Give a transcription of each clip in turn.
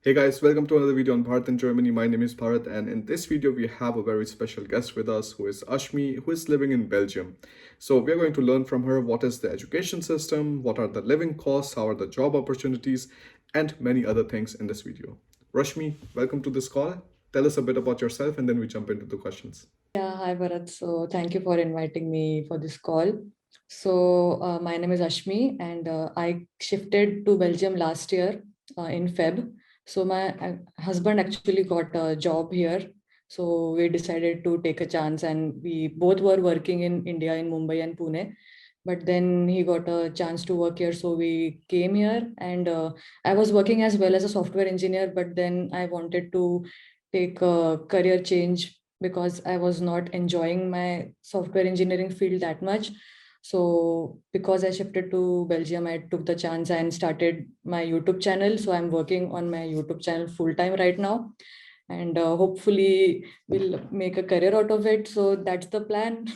Hey guys, welcome to another video on Bharat in Germany. My name is Bharat, and in this video, we have a very special guest with us who is Ashmi, who is living in Belgium. So, we are going to learn from her what is the education system, what are the living costs, how are the job opportunities, and many other things in this video. Rashmi, welcome to this call. Tell us a bit about yourself, and then we jump into the questions. Yeah, hi Bharat. So thank you for inviting me for this call. So my name is Ashmi, and I shifted to Belgium last year in Feb. So my husband actually got a job here. So we decided to take a chance, and we both were working in India in Mumbai and Pune. But then he got a chance to work here, so we came here, and I was working as well as a software engineer. But then I wanted to take a career change because I was not enjoying my software engineering field that much. So because I shifted to Belgium, I took the chance and started my YouTube channel. So I'm working on my YouTube channel full time right now, and hopefully we'll make a career out of it. So that's the plan.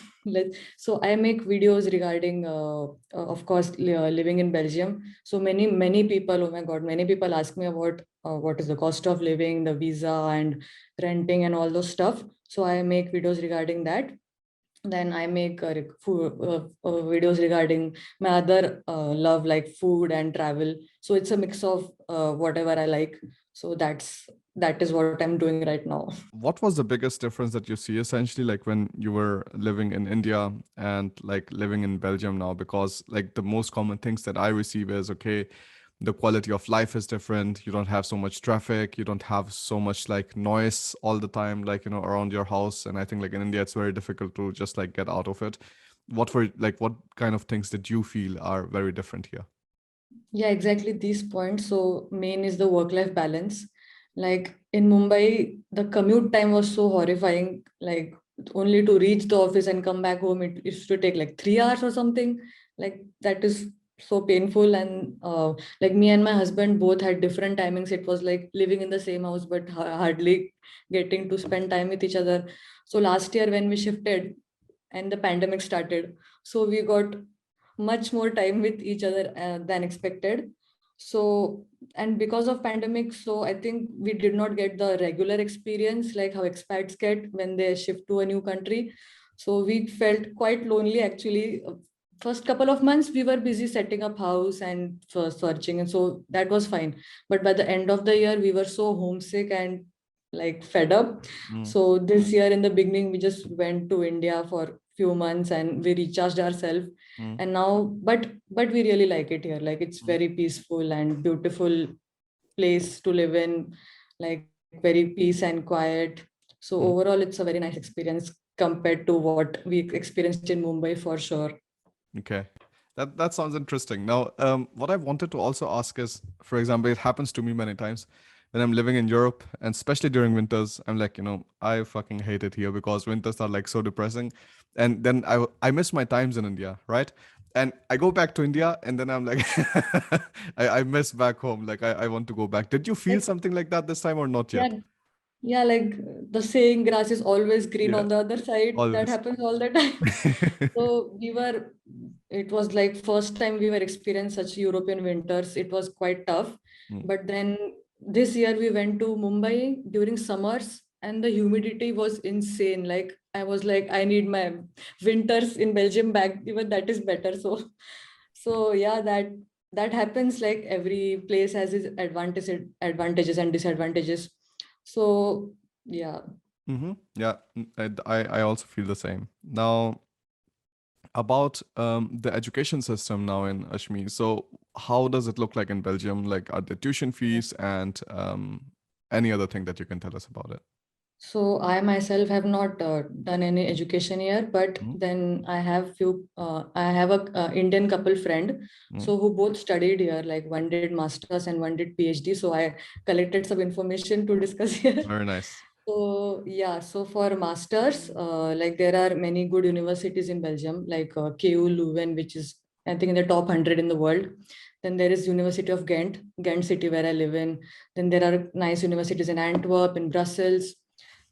So I make videos regarding, of course, living in Belgium. So many people, oh my God, many people ask me about what is the cost of living, the visa, and renting, and all those stuff. So I make videos regarding that. Then I make videos regarding my other love, like food and travel. So it's a mix of whatever I like. So that is what I'm doing right now. What was the biggest difference that you see essentially like when you were living in India and like living in Belgium now? Because like the most common things that I receive is okay, the quality of life is different. You don't have so much traffic, you don't have so much like noise all the time, like around your house. And I think like in India it's very difficult to just like get out of it. What kind of things did you feel are very different here? Yeah, exactly these points. So main is the work-life balance. Like in Mumbai, the commute time was so horrifying. Like only to reach the office and come back home, it used to take like 3 hours or something. Like that is so painful. And like me and my husband both had different timings. It was like living in the same house, but hardly getting to spend time with each other. So last year when we shifted and the pandemic started, so we got much more time with each other than expected. So, and because of pandemic, so I think we did not get the regular experience like how expats get when they shift to a new country. So we felt quite lonely actually. First couple of months we were busy setting up house and searching, and so that was fine. But by the end of the year we were so homesick and like fed up. Mm, So this year in the beginning we just went to India for few months and we recharged ourselves. mm, And now but we really like it here. Like it's mm, very peaceful and beautiful place to live in, like very peace and quiet. So mm. overall it's a very nice experience compared to what we experienced in Mumbai for sure. Okay. That sounds interesting. Now, what I wanted to also ask is, for example, it happens to me many times when I'm living in Europe, and especially during winters, I'm like, I fucking hate it here because winters are like so depressing. And then I miss my times in India, right? And I go back to India, and then I'm like, I miss back home. Like I want to go back. Did you feel Like, something like that this time or not yeah, yet? yeah, like the saying grass is always green Yeah, on the other side, that always. happens all the time. So it was like first time we were experiencing such European winters. It was quite tough. Mm, But then this year we went to Mumbai during summers and the humidity was insane. Like I was like, I need my winters in Belgium back. Even that is better. So yeah, that happens. Like every place has its advantages and disadvantages. So yeah. mm-hmm. Yeah, I also feel the same. Now, about the education system now in Ashmi. So, how does it look like in Belgium? Like, are the tuition fees and any other thing that you can tell us about it? So I myself have not done any education here, but Mm, then I have a Indian couple friend, mm. so who both studied here. Like one did masters and one did PhD. So I collected some information to discuss here. Very nice. So yeah, so for masters, like there are many good universities in Belgium, like KU Leuven, which is I think in the top 100 in the world. Then there is University of Ghent city where I live in. Then there are nice universities in Antwerp, in Brussels.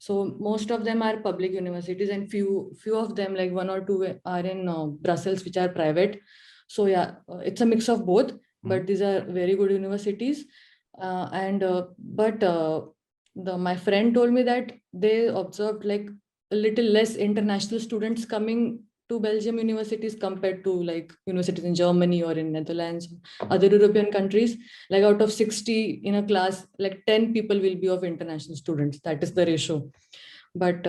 So most of them are public universities, and few of them, like one or two, are in Brussels, which are private. So yeah, it's a mix of both, Mm, but these are very good universities. And but my friend told me that they observed like a little less international students coming to Belgium universities compared to like universities in Germany or in Netherlands, other European countries. Like out of 60 in a class, like 10 people will be of international students. That is the ratio. But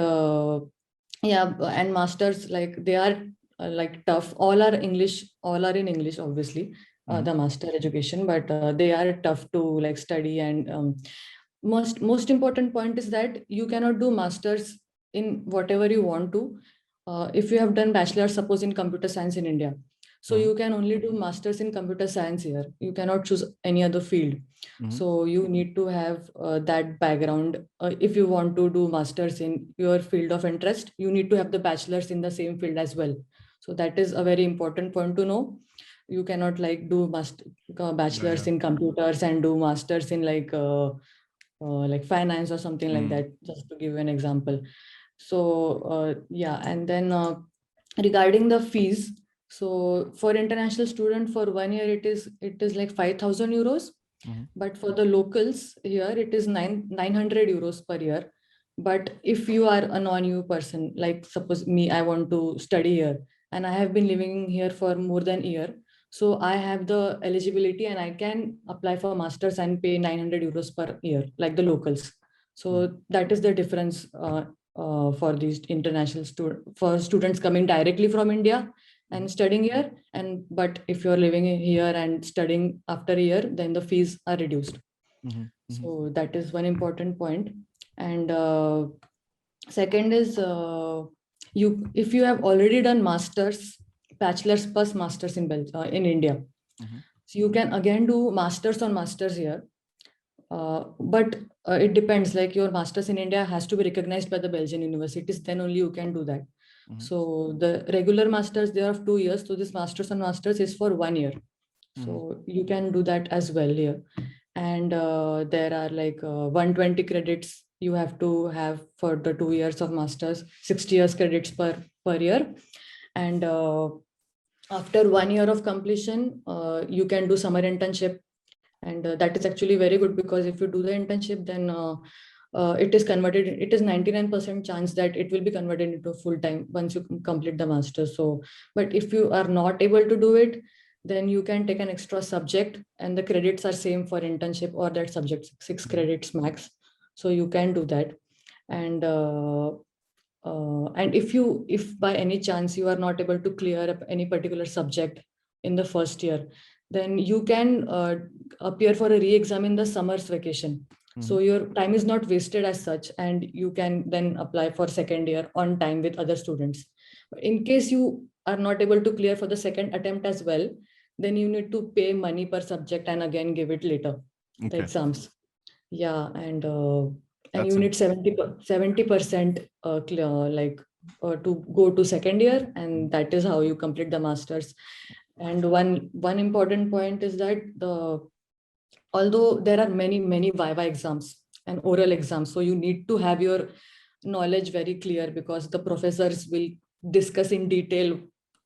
yeah, and masters, like they are like tough. All are in English, obviously, Mm-hmm. the master education, but they are tough to like study. And most important point is that you cannot do masters in whatever you want to. If you have done bachelor, suppose in computer science in India, so Mm-hmm. you can only do masters in computer science here. You cannot choose any other field. Mm-hmm. So you need to have that background. If you want to do masters in your field of interest, you need to have the bachelors in the same field as well. So that is a very important point to know. You cannot like do Yeah, bachelors yeah. in computers and do masters in like finance or something like Mm. that, just to give you an example. So yeah, and then regarding the fees, so for international student for 1 year, it is like 5,000 euros. Mm-hmm. But for the locals here, it is 900 euros per year. But if you are a non-EU person, like suppose me, I want to study here and I have been living here for more than a year. So I have the eligibility and I can apply for masters and pay 900 euros per year, like the locals. Mm-hmm. So that is the difference for these international for students coming directly from India and studying here. And but if you're living here and studying after a year, then the fees are reduced. Mm-hmm. Mm-hmm. So that is one important point. And second is you if you have already done masters, bachelor's plus masters in India, Mm-hmm. so you can again do masters on masters here. But it depends, like your masters in India has to be recognized by the Belgian universities, then only you can do that. Mm-hmm. So the regular masters, they are of 2 years. So this masters on masters is for 1 year. Mm-hmm. So you can do that as well here. And there are like 120 credits you have to have for the 2 years of masters, 60 years credits per year. And after 1 year of completion, you can do summer internship. And that is actually very good, because if you do the internship, then it is 99% chance that it will be converted into full time once you complete the master. So but if you are not able to do it, then you can take an extra subject, and the credits are same for internship or that subject, 6 credits max. So you can do that. And if by any chance you are not able to clear up any particular subject in the first year, then you can appear for a re-exam in the summer's vacation. Mm-hmm. So your time is not wasted as such, and you can then apply for second year on time with other students. In case you are not able to clear for the second attempt as well, then you need to pay money per subject and again give it later, the Okay. exams. Yeah, and That's you it. need 70% clear, like to go to second year, and that is how you complete the masters. And one important point is that although there are many viva exams and oral exams, so you need to have your knowledge very clear, because the professors will discuss in detail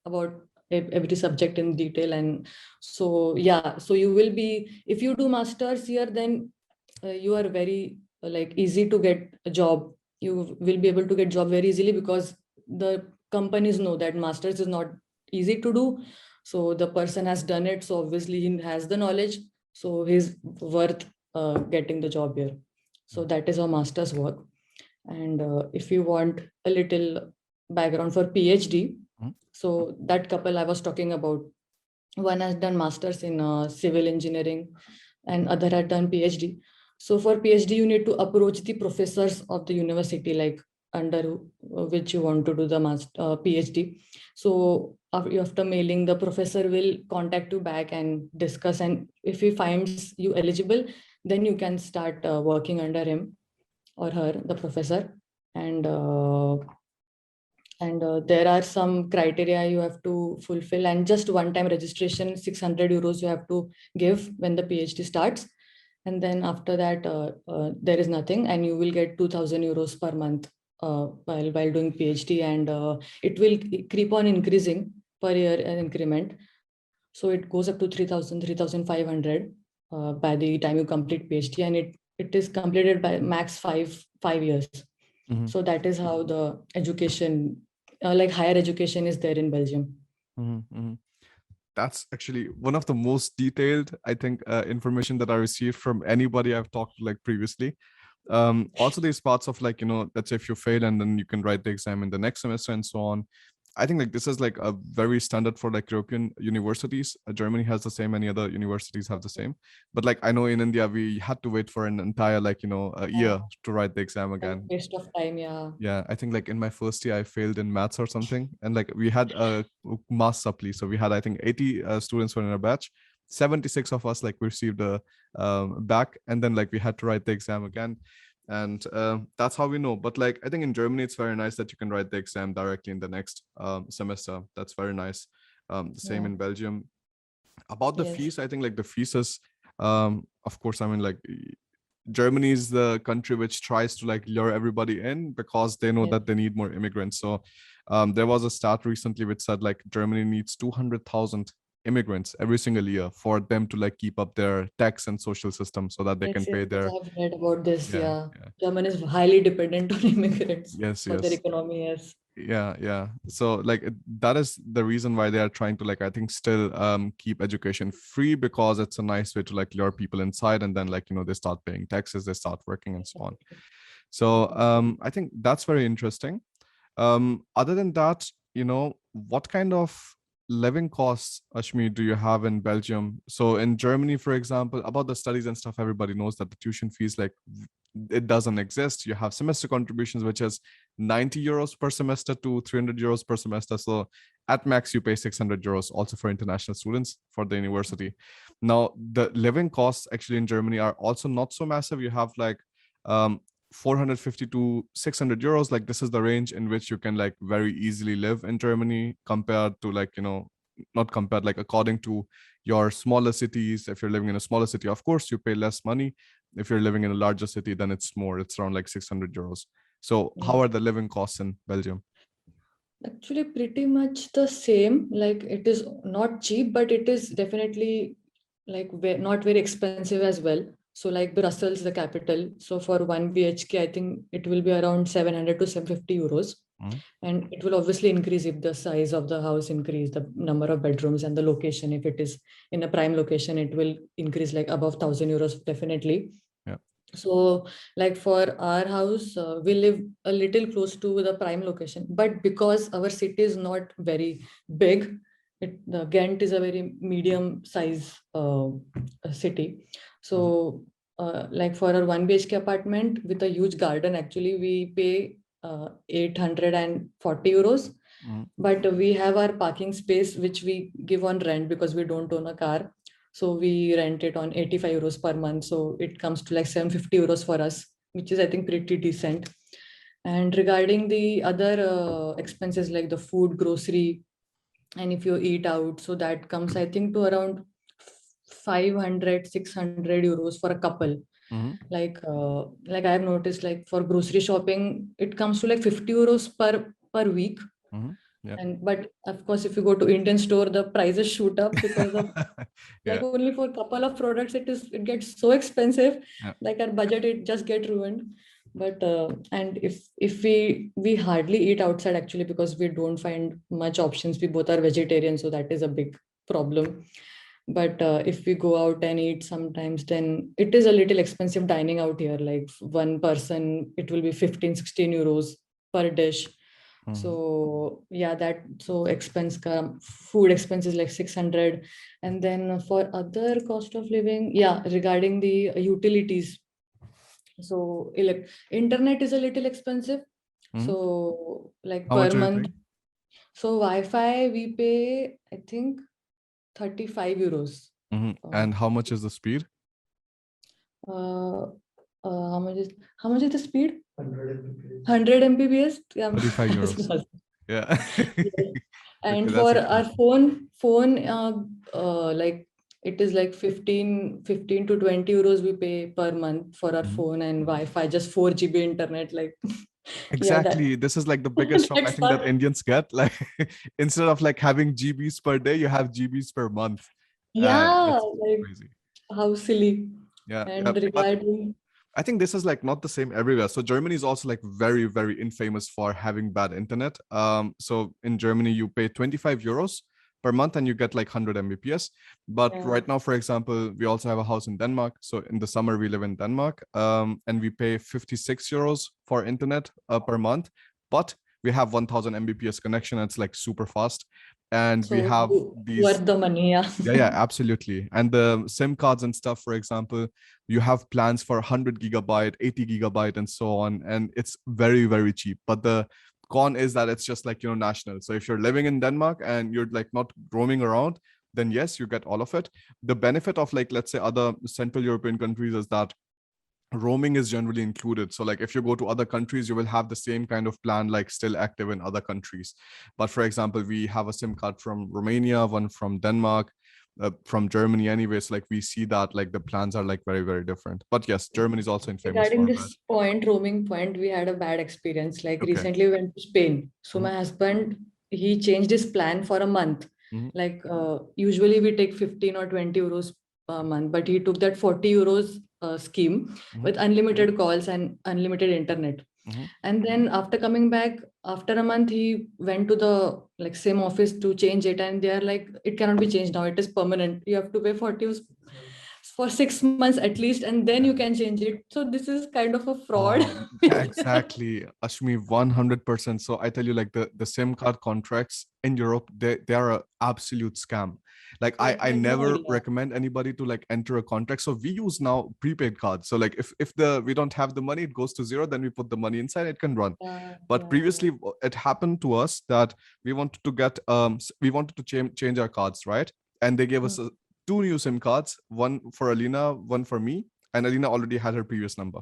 about every subject in detail. And so yeah, so you will be, if you do masters here, then you are very like easy to get a job. You will be able to get job very easily, because the companies know that masters is not easy to do. So the person has done it, so obviously he has the knowledge, so he's worth getting the job here. So that is how masters work. And if you want a little background for PhD, Mm-hmm. so that couple I was talking about, one has done masters in civil engineering and other had done PhD. So for PhD, you need to approach the professors of the university, like under which you want to do the PhD. So after mailing, the professor will contact you back and discuss. And if he finds you eligible, then you can start working under him or her, the professor. And there are some criteria you have to fulfill, and just one time registration, 600 euros you have to give when the PhD starts. And then after that there is nothing, and you will get 2,000 euros per month while doing PhD. And it will keep on increasing per year, an increment. So it goes up to 3,000, 3,500 by the time you complete PhD, and it is completed by max 5 years. Mm-hmm. So that is how the education, like higher education, is there in Belgium. Mm-hmm. Mm-hmm. That's actually one of the most detailed, I think, information that I received from anybody I've talked to like previously. Also there's parts of like, let's say if you fail and then you can write the exam in the next semester and so on. I think like this is like a very standard for like European universities. Germany has the same, many other universities have the same, but like I know in India we had to wait for an entire like a Yeah, year to write the exam like again. waste of time. Yeah. Yeah, I think like in my first year I failed in maths or something, and like we had a mass supply, so we had I think 80 students were in a batch. 76 of us like received a back, and then like we had to write the exam again, and that's how we know. But like I think in Germany it's very nice that you can write the exam directly in the next semester. That's very nice. The same Yeah. in Belgium. About the Yes. fees, I think like the fees is of course, I mean like Germany is the country which tries to like lure everybody in because they know Yes. that they need more immigrants. So there was a stat recently which said like Germany needs 200,000 immigrants every single year for them to like keep up their tax and social system so that they Yes. can Yes. pay Yes. their, I've read about this. yeah, Yeah. yeah, Germany is highly dependent on immigrants yes, for their yes, economy. Yes. yeah, yeah. So like that is the reason why they are trying to like I think still keep education free, because it's a nice way to like lure people inside, and then like they start paying taxes, they start working and so on. So I think that's very interesting. Other than that, what kind of living costs, Ashmi, do you have in Belgium? So in Germany, for example, about the studies and stuff, everybody knows that the tuition fees like it doesn't exist. You have semester contributions, which is 90 euros per semester to 300 euros per semester. So at max, you pay 600 euros also for international students for the university. Now, the living costs actually in Germany are also not so massive. You have like um, 450 to 600 euros. Like this is the range in which you can like very easily live in Germany, compared to like not compared, like according to your smaller cities. If you're living in a smaller city, of course you pay less money. If you're living in a larger city, then it's more, it's around like 600 euros. So how Yes. are the living costs in Belgium? Actually, pretty much the same. Like it is not cheap, but it is definitely like not very expensive as well. So like Brussels, the capital. So for 1 BHK, I think it will be around 700 to 750 euros. Mm-hmm. And it will obviously increase if the size of the house increase, the number of bedrooms and the location. If it is in a prime location, it will increase like above 1,000 euros definitely. Yeah. So like for our house, we live a little close to the prime location, but because our city is not very big, the Ghent is a very medium size city. Mm-hmm. So like for our 1 BHK apartment with a huge garden, actually we pay 840 euros. Mm-hmm. But we have our parking space which we give on rent because we don't own a car. So we rent it on 85 euros per month. So it comes to like 750 euros for us, which is I think pretty decent. And regarding the other expenses like the food, grocery, and if you eat out, so that comes I think to around 500, 600 euros for a couple. Mm-hmm. Like I have noticed, like for grocery shopping, it comes to like 50 euros per week. Mm-hmm. Yeah. And but of course, if you go to Indian store, the prices shoot up because of like Yeah. only for a couple of products, it gets so expensive. Yeah. Like our budget, it just get ruined. But and if we hardly eat outside actually because we don't find much options. We both are vegetarians, so that is a big problem. But if we go out and eat sometimes, then it is a little expensive dining out here. Like one person, it will be 15, 16 euros per dish. Mm-hmm. So yeah, that so food expense is like 600. And then for other cost of living, yeah, regarding the utilities, so internet is a little expensive. Mm-hmm. So like How per much are you month, paying? so Wi-Fi we pay I think 35 euros. Mm-hmm. uh, And how much is the speed? uh, how much is the speed? 100 Mbps. Yeah, 35 I was euros. lost. Yeah. Yes. Okay, And that's for our expensive. phone, like it is like 15 to 20 euros we pay per month for our Mhm. phone and Wi-Fi, just 4 GB internet. Like, yeah, that Exactly. This is like the biggest shock I that's think that not. Indians get. Like instead of like having GBs per day, you have GBs per month. Yeah, That's like crazy. how silly. Yeah, yeah. And But regarding, I think this is like not the same everywhere. So Germany is also like very, very infamous for having bad internet. So in Germany, you pay 25 euros per month and you get like 100 Mbps. But yeah, right now, for example, we also have a house in Denmark. So in the summer, we live in Denmark, and we pay 56 euros for internet per month. But we have 1000 Mbps connection. It's like super fast. And we so have these, worth the money, yeah. yeah, absolutely. And the SIM cards and stuff, for example, you have plans for 100 gigabyte, 80 gigabyte, and so on. And it's very, very cheap. But the con is that it's just like, national. So if you're living in Denmark and you're like not roaming around, then yes, you get all of it. The benefit of like, let's say, other Central European countries is that roaming is generally included. So like if you go to other countries, you will have the same kind of plan like still active in other countries. But for example, we have a SIM card from Romania, one from Denmark, from Germany anyways. Like we see that like the plans are like very, very different. But yes, Germany is also infamous Regarding for that. this point, roaming point, we had a bad experience. Like Okay. recently, we went to Spain. So Mm-hmm. my husband, he changed his plan for a month. Mm-hmm. Like usually we take 15 or 20 euros per month, but he took that 40 euros scheme Mm-hmm. with unlimited calls and unlimited internet. Mm-hmm. And then after coming back, after a month, he went to the like same office to change it, and they are like, it cannot be changed now. It is permanent. You have to pay 40 for 6 months at least, and then you can change it. So this is kind of a fraud. Yeah, exactly. Ashmi, 100%. So I tell you, like the SIM card contracts in Europe, they are an absolute scam. Like I Like no never idea. recommend anybody to like enter a contract. So we use now prepaid cards. So like if the we don't have the money, it goes to zero, then we put the money inside, it can run. Yeah, But yeah, yeah. previously it happened to us that we wanted to change our cards, right? And they gave us Mm, two new SIM cards, one for Alina, one for me, and Alina already had her previous number.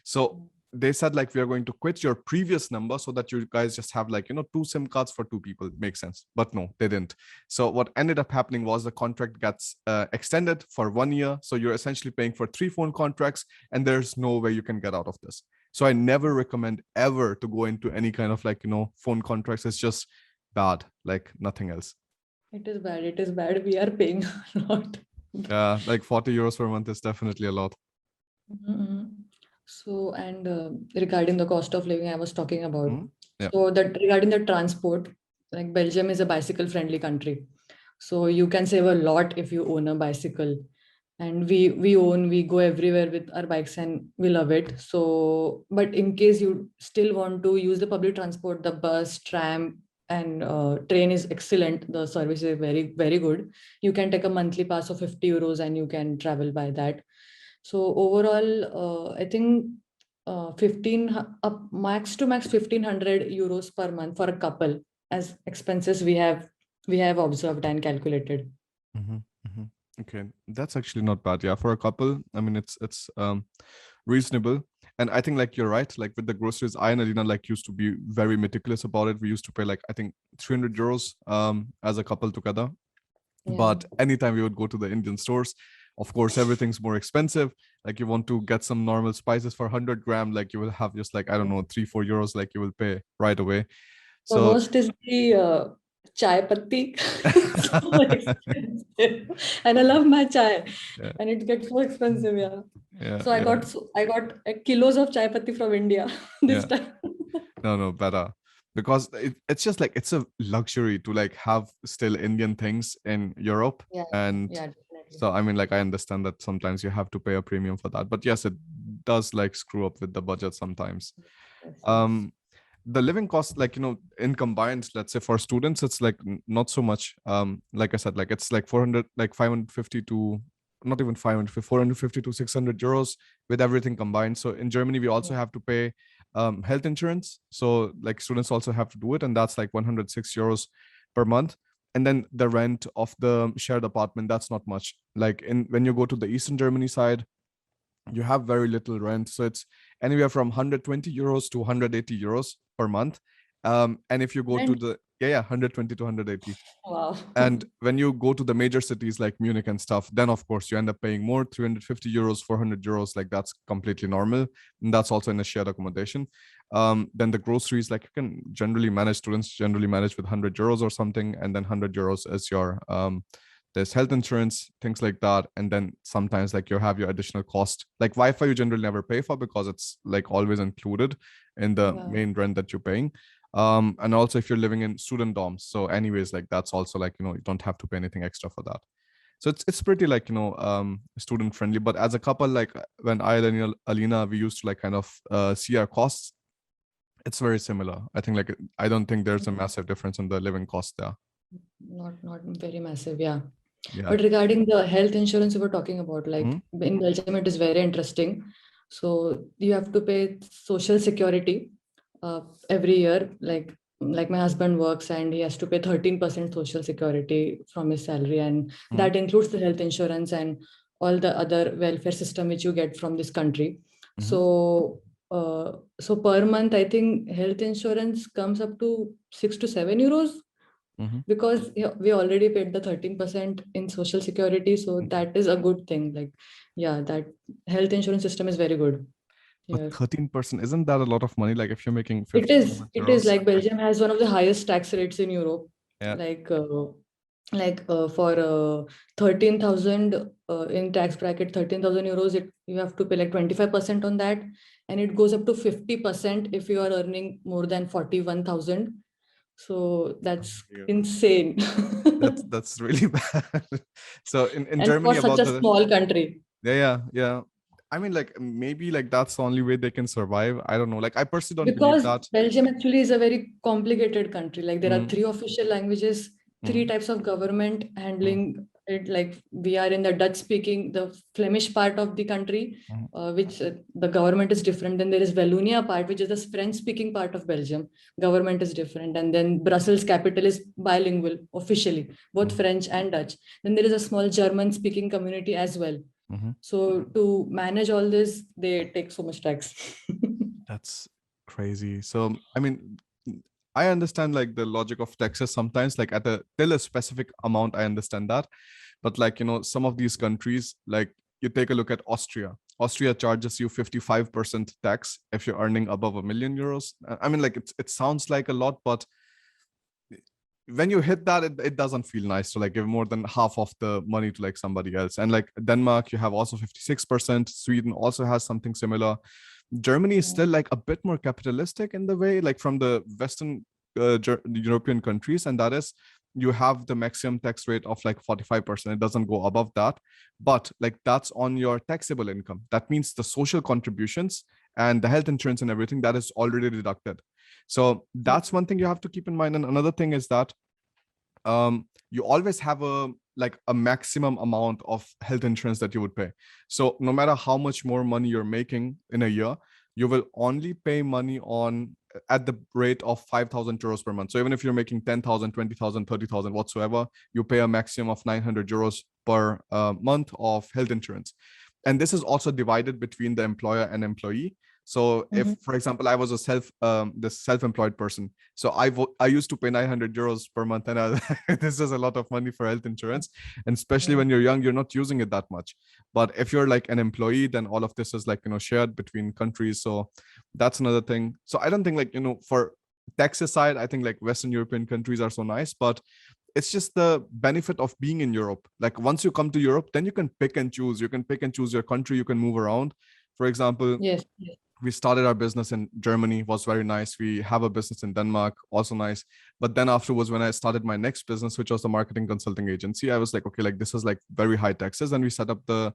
So mm. they said like we are going to quit your previous number so that you guys just have like two SIM cards for two people. Makes sense. But no, they didn't. So what ended up happening was the contract gets extended for 1 year. So you're essentially paying for 3 phone contracts, and there's no way you can get out of this. So I never recommend ever to go into any kind of like phone contracts. It's just bad, like nothing else. It is bad. It is bad. We are paying a lot. Yeah, like 40 euros per month is definitely a lot. Mhm. So, and regarding the cost of living, I was talking about. Mhm. Yeah. So that regarding the transport, like Belgium is a bicycle friendly country. So you can save a lot if you own a bicycle. And we go everywhere with our bikes and we love it. So, but in case you still want to use the public transport, the bus, tram, and train is excellent. The service is very, very good. You can take a monthly pass of 50 euros and you can travel by that. So overall, I think up max to max 1500 euros per month for a couple as expenses we have observed and calculated. Mm-hmm. Mm-hmm. Okay, that's actually not bad. Yeah, for a couple, I mean, it's reasonable. And I think like you're right. Like with the groceries, I and Alina like used to be very meticulous about it. We used to pay like I think 300 euros as a couple together. Yeah. But anytime we would go to the Indian stores, of course, everything's more expensive. Like you want to get some normal spices for 100 gram, like you will have just like I don't know 3-4 euros, like you will pay right away. The So worst is the chai patti. So expensive. And I love my chai. yeah, And it gets so expensive, yeah. yeah, So yeah, I got kilos of chai patti from India this yeah. time. No, better. Because it's just like it's a luxury to like have still Indian things in Europe. Yeah, And yeah, definitely. so I mean like I understand that sometimes you have to pay a premium for that. But yes, it does like screw up with the budget sometimes. Yes, yes. Um the living cost, like in combined, let's say for students, it's like not so much. Like I said, like it's like 400, like 550 to not even 500, 450 to 600 euros with everything combined. So in Germany we also Yeah. have to pay health insurance. So like students also have to do it, and that's like 106 euros per month. And then the rent of the shared apartment, that's not much. Like in when you go to the Eastern Germany side, you have very little rent. So it's anywhere from 120 euros to 180 euros per month. And if you go to And the, yeah, 120 to 180. wow. And when you go to the major cities like Munich and stuff, then of course you end up paying more, 350 euros, 400 euros, like that's completely normal. And that's also in a shared accommodation. Then the groceries, like you can generally manage, students generally manage with 100 euros or something. And then 100 euros is your there's health insurance, things like that. And then sometimes like you have your additional cost. Like Wi-Fi you generally never pay for because it's like always included in the Yeah. main rent that you're paying. And also if you're living in student dorms, so anyways, like that's also like, you don't have to pay anything extra for that. So it's pretty like, student friendly. But as a couple, like when I and Alina, we used to like kind of see our costs. It's very similar. I think like I don't think there's a massive difference in the living cost there. Not very massive, yeah. Yeah. But regarding the health insurance you were talking about, like Mhm, in Belgium, it is very interesting. So you have to pay social security every year. Like my husband works and he has to pay 13% social security from his salary, and mhm, that includes the health insurance and all the other welfare system which you get from this country. mhm, So per month, I think health insurance comes up to 6 to 7 euros, mhm. because we already paid the 13% in social security, so Okay. that is a good thing. Like, yeah, that health insurance system is very good But here. 13%, isn't that a lot of money? Like if you're making it is 50,000 it is euros, like like, Belgium has one of the highest tax rates in Europe. yeah. like for 13,000 in tax bracket, 13,000 euros, you have to pay like 25% on that, and it goes up to 50% if you are earning more than 41,000. So that's Yeah. insane. That's really bad. So in And for Germany such about a the, small country. yeah, yeah, yeah. I mean, like maybe like that's the only way they can survive. I don't know. Like I personally don't believe Because that. Belgium actually is a very complicated country. Like there are Mm, three official languages, three mm, types of government mm, handling it. Like we are in the Dutch speaking, the Flemish part of the country, mm, which the government is different. Then there is Wallonia part, which is the French speaking part of Belgium. Government is different. And then Brussels capital is bilingual officially, both mm, French and Dutch. Then there is a small German speaking community as well. mhm. So to manage all this, they take so much tax. That's crazy. So, I mean, I understand like the logic of taxes sometimes, like at a till a specific amount, I understand that. But like, some of these countries, like you take a look at Austria. Austria charges you 55% tax if you're earning above 1 million euros. I mean, like it sounds like a lot, but when you hit that, it doesn't feel nice to like give more than half of the money to like somebody else. And like Denmark, you have also 56%. Sweden also has something similar. Germany is still like a bit more capitalistic in the way, like from the Western European countries, and that is you have the maximum tax rate of like 45%. It doesn't go above that, but like that's on your taxable income. That means the social contributions and the health insurance and everything that is already deducted. So that's one thing you have to keep in mind. And another thing is that you always have a maximum amount of health insurance that you would pay. So no matter how much more money you're making in a year, you will only pay money on at the rate of 5,000 euros per month. So even if you're making 10,000, 20,000, 30,000, whatsoever, you pay a maximum of 900 euros per month of health insurance. And this is also divided between the employer and employee. So if, Mhm. for example, I was a this self-employed person, so I used to pay 900 euros per month, and this is a lot of money for health insurance, and especially Yeah. when you're young, you're not using it that much. But if you're like an employee, then all of this is like shared between countries. So that's another thing. So I don't think like for taxes side, I think like Western European countries are so nice, but it's just the benefit of being in Europe. Like once you come to Europe, then you can pick and choose. You can pick and choose your country. You can move around. For example, Yes. Yes. we started our business in Germany, was very nice. We have a business in Denmark, also nice. But then afterwards, when I started my next business, which was the marketing consulting agency, I was like, okay, like this is like very high taxes. And we set up the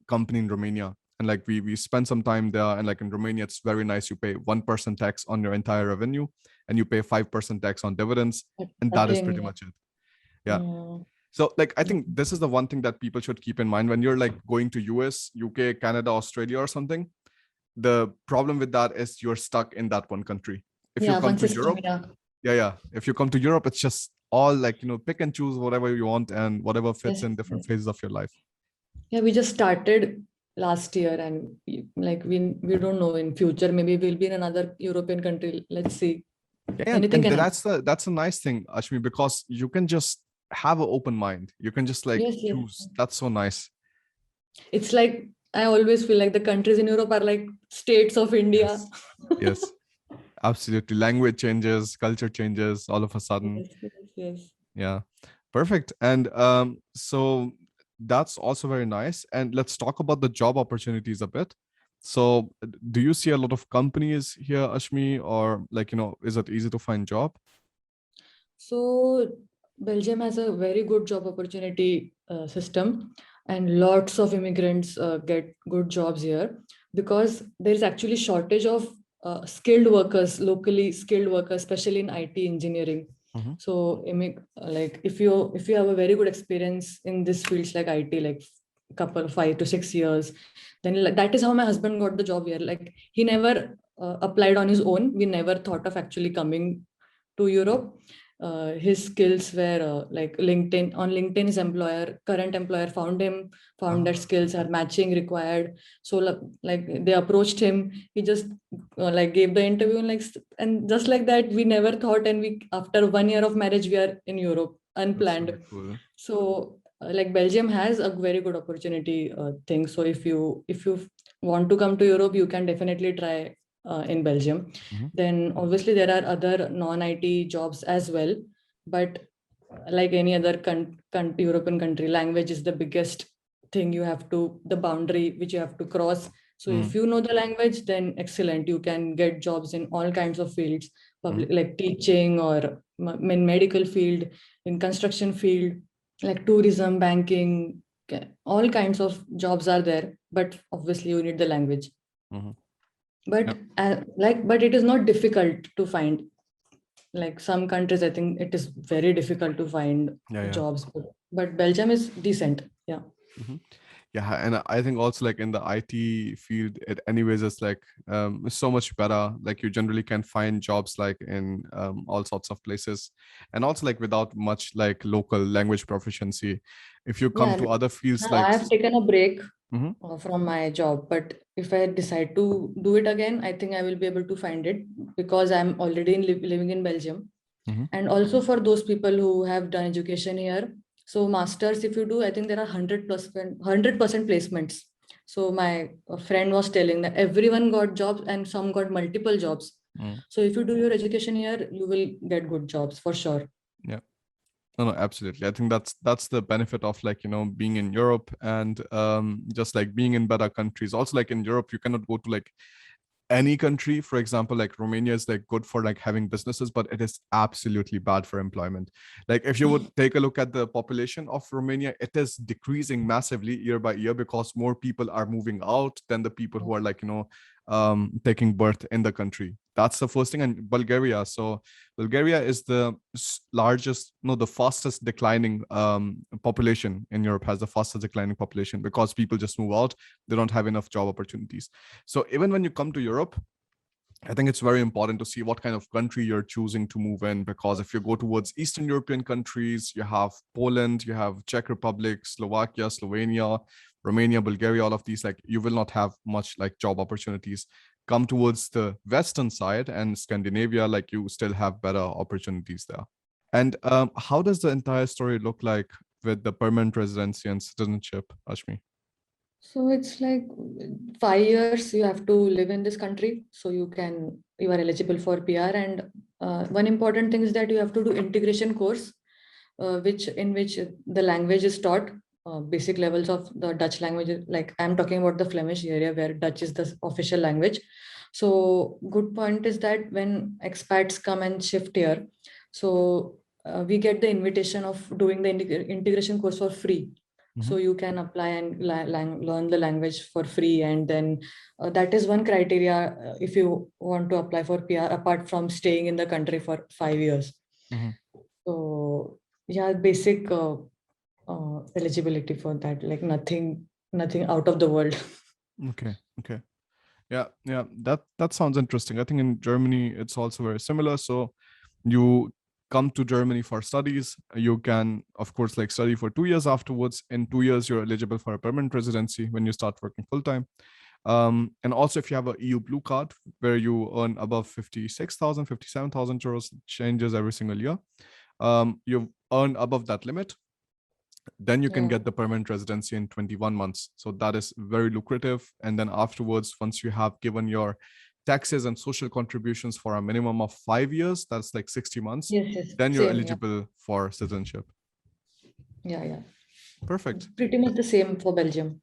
company in Romania. And like we spent some time there. And like in Romania, it's very nice. You pay 1% tax on your entire revenue, and you pay 5% tax on dividends. And that is Starting, pretty yeah. much it. Yeah. Yeah. So like I Yeah. think this is the one thing that people should keep in mind when you're like going to US, UK, Canada, Australia, or something. The problem with that is you're stuck in that one country. If you Yeah, come one to system, Europe, yeah. yeah. If you come to Europe, it's just all like, pick and choose whatever you want and whatever fits Yes, in different yes. phases of your life. Yeah, we just started last year, and like we don't know in future, maybe we'll be in another European country. Let's see. Yeah, Anything and can happen. that's a nice thing, Ashmi, because you can just have an open mind. You can just like Yes, yes. choose. That's so nice. It's like I always feel like the countries in Europe are like states of India. Yes. Yes. Absolutely. Language changes, culture changes all of a sudden. Yes, yes, yes. Yeah. Perfect. And so that's also very nice. And let's talk about the job opportunities a bit. So do you see a lot of companies here, Ashmi, or like, is it easy to find job? So Belgium has a very good job opportunity system, and lots of immigrants get good jobs here because there is actually shortage of skilled workers, locally skilled workers, especially in IT engineering. Mm-hmm. So like if you have a very good experience in this fields like IT, like couple 5 to 6 years, then that is how my husband got the job here. Like he never applied on his own. We never thought of actually coming to Europe. His skills were like LinkedIn. On LinkedIn, his current employer found that Ah, skills are matching required. So like they approached him. He just like gave the interview and and just like that, we never thought. And we after 1 year of marriage, we are in Europe that's unplanned. very cool. So like Belgium has a very good opportunity thing. So if you want to come to Europe, you can definitely try in Belgium. Mm-hmm. Then obviously there are other non-IT jobs as well, but like any other European country, language is the biggest thing. The boundary which you have to cross. So if you know the language, then excellent. You can get jobs in all kinds of fields, Mm-hmm. public like teaching or in medical field, in construction field, like tourism, banking, all kinds of jobs are there. But obviously you need the language. Mm-hmm. But Yep. but it is not difficult to find. Like some countries, I think it is very difficult to find Yeah, yeah. jobs, but Belgium is decent. Yeah. Mm-hmm. Yeah, and I think also like in the IT field, it anyways is like it's so much better. Like you generally can find jobs like in all sorts of places, and also like without much like local language proficiency. If you come Yeah. to other fields Now I like, have taken a break mm-hmm, from my job, but if I decide to do it again, I think I will be able to find it because I'm already living in Belgium. mm-hmm, And also for those people who have done education here, so masters if you do, I think there are 100% placements. So my friend was telling that everyone got jobs and some got multiple jobs. mm, So if you do your education here, you will get good jobs for sure. yeah. No, no, absolutely. I think that's the benefit of like, being in Europe and just like being in better countries. Also, like in Europe, you cannot go to like any country. For example, like Romania is like good for like having businesses, but it is absolutely bad for employment. Like if you would take a look at the population of Romania, it is decreasing massively year by year because more people are moving out than the people who are like, taking birth in the country. That's the first thing. And Bulgaria, so Bulgaria is the largest, no, the fastest declining population in Europe, has the fastest declining population because people just move out. They don't have enough job opportunities. So even when you come to Europe, I think it's very important to see what kind of country you're choosing to move in, because if you go towards Eastern European countries, you have Poland, you have Czech Republic, Slovakia, Slovenia, Romania, Bulgaria, all of these, like you will not have much like job opportunities. Come towards the Western side and Scandinavia, like you still have better opportunities there. And how does the entire story look like with the permanent residency and citizenship, Ashmi? So it's like 5 years you have to live in this country, so you are eligible for PR. And one important thing is that you have to do integration course, which the language is taught, basic levels of the Dutch language. Like I'm talking about the Flemish area where Dutch is the official language. So good point is that when expats come and shift here, so we get the invitation of doing the integration course for free. Mm-hmm. So you can apply and learn the language for free. And then that is one criteria if you want to apply for PR, apart from staying in the country for 5 years. Mm-hmm. So yeah, basic eligibility for that, like nothing out of the world. Okay. Okay. Yeah, yeah, that sounds interesting. I think in Germany it's also very similar. So you come to Germany for studies. You can, of course, like study for 2 years afterwards. In 2 years, you're eligible for a permanent residency when you start working full time. And also, if you have a EU blue card where you earn above 56,000, 57,000 euros, changes every single year. You earn above that limit, then you can Yeah. get the permanent residency in 21 months. So that is very lucrative. And then afterwards, once you have given your taxes and social contributions for a minimum of 5 years, that's like 60 months, Yes, yes, then you're same. Yeah. eligible for citizenship. Yeah. Perfect. Pretty much the same for Belgium.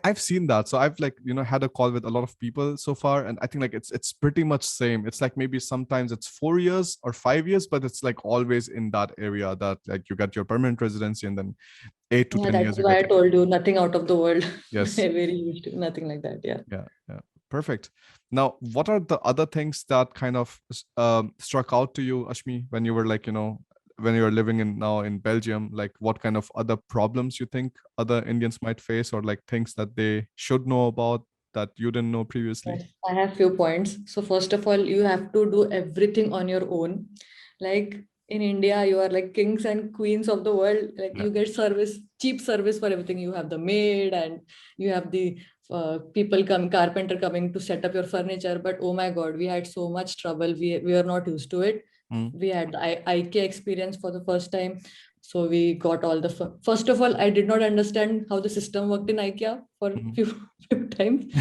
I've seen that. So I've like, had a call with a lot of people so far, and I think like it's pretty much same. It's like maybe sometimes it's 4 years or 5 years, but it's like always in that area that like you get your permanent residency, and then eight to Yeah, ten that years is you why get I your. told you nothing out of the world. Yes. Very used to nothing like that. Yeah. Yeah. Perfect. Now, what are the other things that kind of struck out to you, Ashmi, when you were like, when you were living in now in Belgium? Like, what kind of other problems you think other Indians might face, or like things that they should know about that you didn't know previously? Yes, I have few points. So first of all, you have to do everything on your own. Like in India, you are like kings and queens of the world. Like Yeah. you get service, cheap service for everything. You have the maid and you have the carpenter coming to set up your furniture. But oh my God, we had so much trouble. We are not used to it. Mm, We had the IKEA experience for the first time. So we got all the first of all, I did not understand how the system worked in IKEA for mm. few times,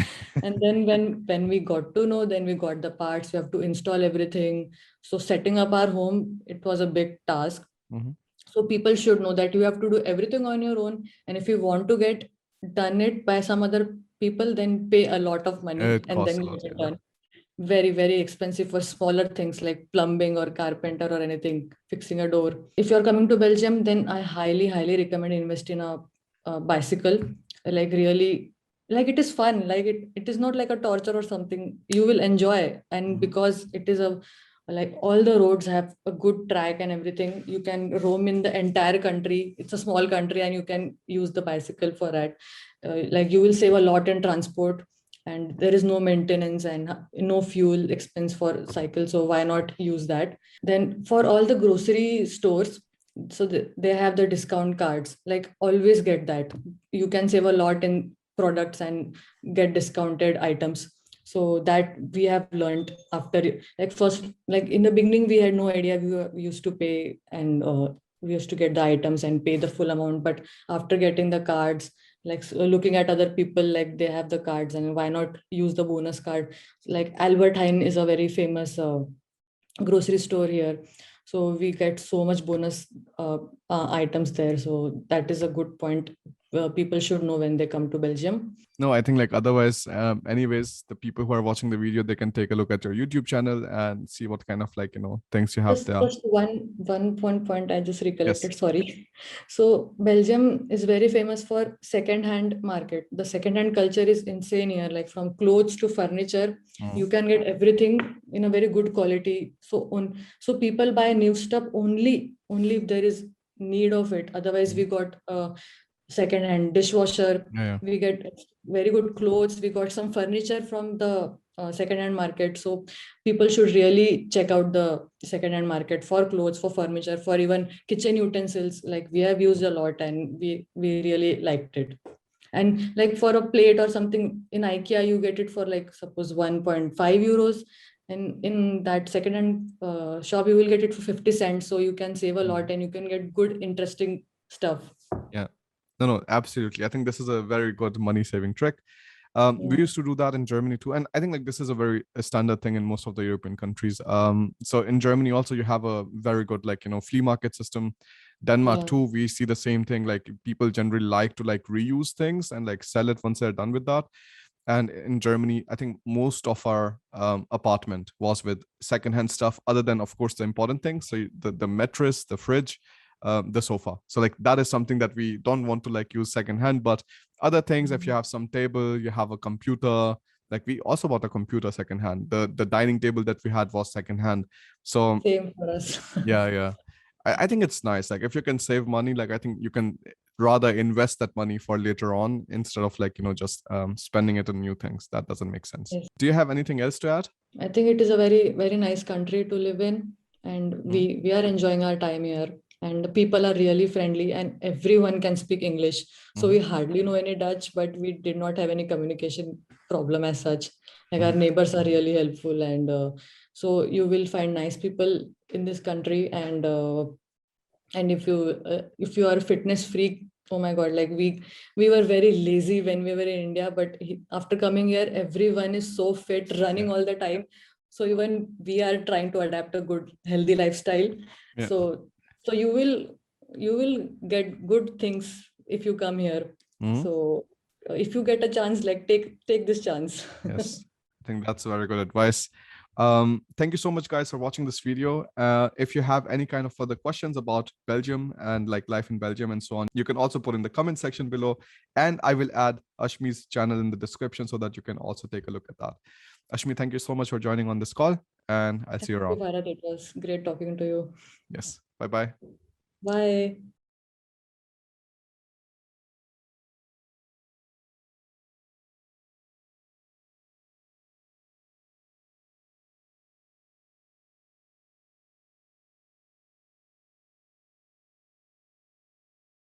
and then when we got to know, then we got the parts. We have to install everything. So setting up our home, it was a big task. Mhm. So people should know that you have to do everything on your own, and if you want to get done it by some other people, then pay a lot of money It and costs then a get lot, it yeah. done. Very expensive for smaller things like plumbing or carpenter or anything, fixing a door. If you're coming to Belgium, then I highly recommend invest in a bicycle. Like really, like it is fun. Like it is not like a torture or something. You will enjoy, and Mhm. because it is a like all the roads have a good track and everything, you can roam in the entire country. It's a small country and you can use the bicycle for that. Like you will save a lot in transport, and there is no maintenance and no fuel expense for cycle, so why not use that? Then for all the grocery stores, so they have the discount cards, like always get that. You can save a lot in products and get discounted items. So that we have learned after, like first, like in the beginning we had no idea. We used to pay and we used to get the items and pay the full amount, but after getting the cards, like looking at other people, like they have the cards and why not use the bonus card. Like Albert Heijn is a very famous grocery store here, so we get so much bonus items there. So that is a good point. People should know when they come to Belgium. No, I think like otherwise, anyways, the people who are watching the video, they can take a look at your YouTube channel and see what kind of like, things you have there. Just one point I just Yes. recollected. Sorry. So Belgium is very famous for second-hand market. The second-hand culture is insane here. Like from clothes to furniture, Mm, you can get everything in a very good quality. So people buy new stuff only if there is need of it. Otherwise, mm. we got second-hand dishwasher. Yeah. We get very good clothes. We got some furniture from the second-hand market. So people should really check out the second-hand market for clothes, for furniture, for even kitchen utensils. Like we have used a lot and we really liked it. And like for a plate or something in IKEA, you get it for like suppose 1.5 euros. And in that second-hand shop, you will get it for 50 cents. So you can save a Yeah. lot and you can get good, interesting stuff. Yeah. No, absolutely. I think this is a very good money saving trick. We Yeah. used to do that in Germany too, and I think like this is a very a standard thing in most of the European countries. So in Germany also you have a very good like flea market system. Denmark Yeah. too, we see the same thing. Like people generally like to like reuse things and like sell it once they're done with that. And in Germany, I think most of our apartment was with secondhand stuff, other than of course the important things. So the mattress, the fridge, the sofa. So like that is something that we don't want to like use secondhand. But other things, if you have some table, you have a computer. Like we also bought a computer secondhand. The dining table that we had was secondhand. So Same for us. yeah. I think it's nice. Like if you can save money, like I think you can rather invest that money for later on instead of like, just spending it on new things. That doesn't make sense. Yes. Do you have anything else to add? I think it is a very nice country to live in, and Mm, we are enjoying our time here. And the people are really friendly, and everyone can speak English. So mhm, we hardly know any Dutch, but we did not have any communication problem as such. Like our mhm, neighbors are really helpful, and so you will find nice people in this country. And if you are a fitness freak, oh my god, like we were very lazy when we were in India, but after coming here, everyone is so fit, yeah, running all the time. So even we are trying to adapt a good healthy lifestyle. yeah. So so you will you will get good things if you come here. Mhm. So if you get a chance, like take this chance. Yes, I think that's very good advice. Thank you so much, guys, for watching this video. If you have any kind of further questions about Belgium and like life in Belgium and so on, you can also put in the comment section below, and I will add Ashmi's channel in the description so that you can also take a look at that. Ashmi, thank you so much for joining on this call, and I'll see Thank you you, around. Bharat. It was great talking to you. Yes, bye bye. Bye.